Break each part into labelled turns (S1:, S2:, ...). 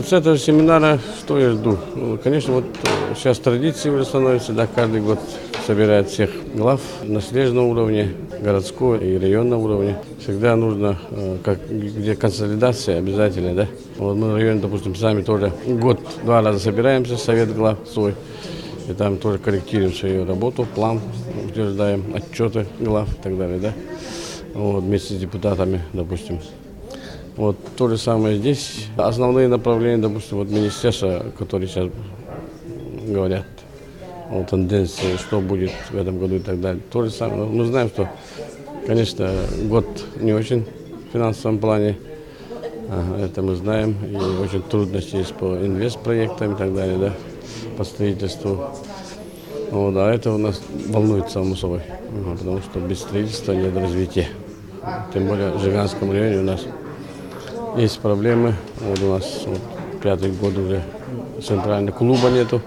S1: С этого семинара что я жду? Конечно, вот сейчас традиции уже становятся, да, каждый год собирает всех глав на снежном уровне, городского и районного уровня. Всегда нужно, где консолидация обязательно, да. Вот мы в районе, допустим, сами тоже год-два раза собираемся, совет глав свой, и там тоже корректируем свою работу, план, утверждаем отчеты глав и так далее, да. Вот, вместе с депутатами, допустим. Вот то же самое здесь. Основные направления, допустим, вот министерства, которые сейчас говорят о тенденции, что будет в этом году и так далее. То же самое. Но мы знаем, что, конечно, год не очень в финансовом плане. Это мы знаем. И очень трудности есть по инвестпроектам и так далее, да, по строительству. Вот, а это у нас волнует само собой, потому что без строительства нет развития. Тем более в Жиганском районе у нас есть проблемы. Вот у нас вот, 5-й год уже центрального клуба нету.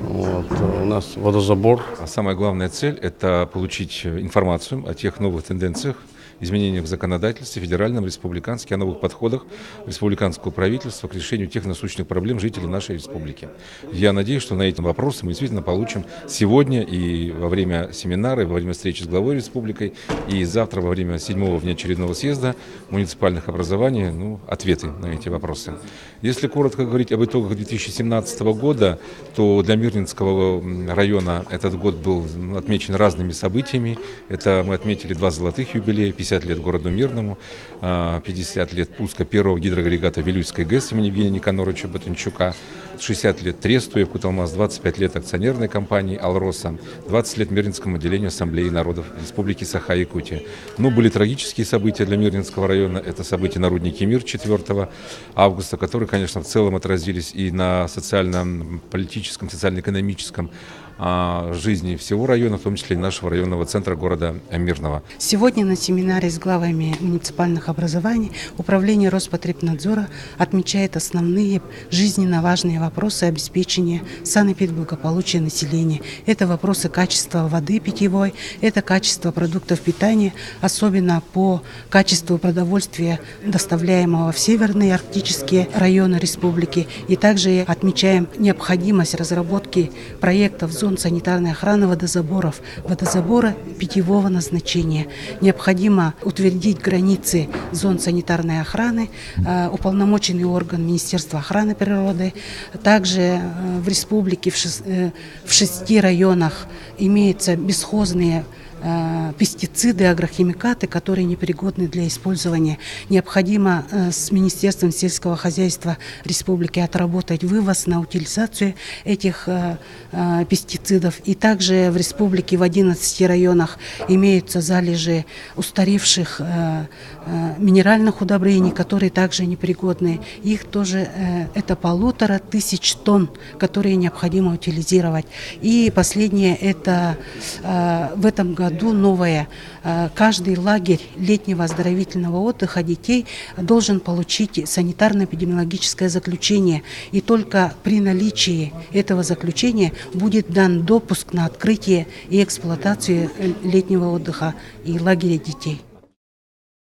S1: Вот, у нас водозабор.
S2: Самая главная цель – это получить информацию о тех новых тенденциях, изменениях в законодательстве, федеральном, республиканском, о новых подходах республиканского правительства к решению тех насущных проблем жителей нашей республики. Я надеюсь, что на эти вопросы мы действительно получим сегодня и во время семинара, и во время встречи с главой республикой, и завтра во время 7-го внеочередного съезда муниципальных образований ответы на эти вопросы. Если коротко говорить об итогах 2017 года, то для Мирнинского района этот год был отмечен разными событиями. Это мы отметили 2 золотых юбилея: 50 лет городу Мирному, 50 лет пуска первого гидроагрегата Вилюйской ГЭС имени Евгения Никоноровича Батончука, 60 лет Тресту Якуталмаз, 25 лет акционерной компании «Алроса», 20 лет Мирнинскому отделению Ассамблеи народов Республики Саха-Якутия. Были трагические события для Мирнинского района. Это события на руднике «Мир» 4 августа, которые, конечно, в целом отразились и на социально-политическом, социально-экономическом жизни всего района, в том числе и нашего районного центра города Мирного.
S3: Сегодня на семинаре с главами муниципальных образований Управление Роспотребнадзора отмечает основные жизненно важные вопросы обеспечения санэпидблагополучия населения. Это вопросы качества воды питьевой, это качество продуктов питания, особенно по качеству продовольствия, доставляемого в северные арктические районы республики. И также отмечаем необходимость разработки проектов зон санитарной охраны водозаборов, водозабора питьевого назначения. Необходимо утвердить границы зон санитарной охраны, уполномоченный орган Министерства охраны природы. Также в республике в 6 районах имеются бесхозные пестициды, агрохимикаты, которые непригодны для использования. Необходимо с Министерством сельского хозяйства республики отработать вывоз на утилизацию этих пестицидов. И также в республике в 11 районах имеются залежи устаревших минеральных удобрений, которые также непригодны. Их тоже это 1500 тонн, которые необходимо утилизировать. И последнее, это в этом году новое. Каждый лагерь летнего оздоровительного отдыха детей должен получить санитарно-эпидемиологическое заключение. И только при наличии этого заключения будет дан допуск на открытие и эксплуатацию летнего отдыха и лагеря детей.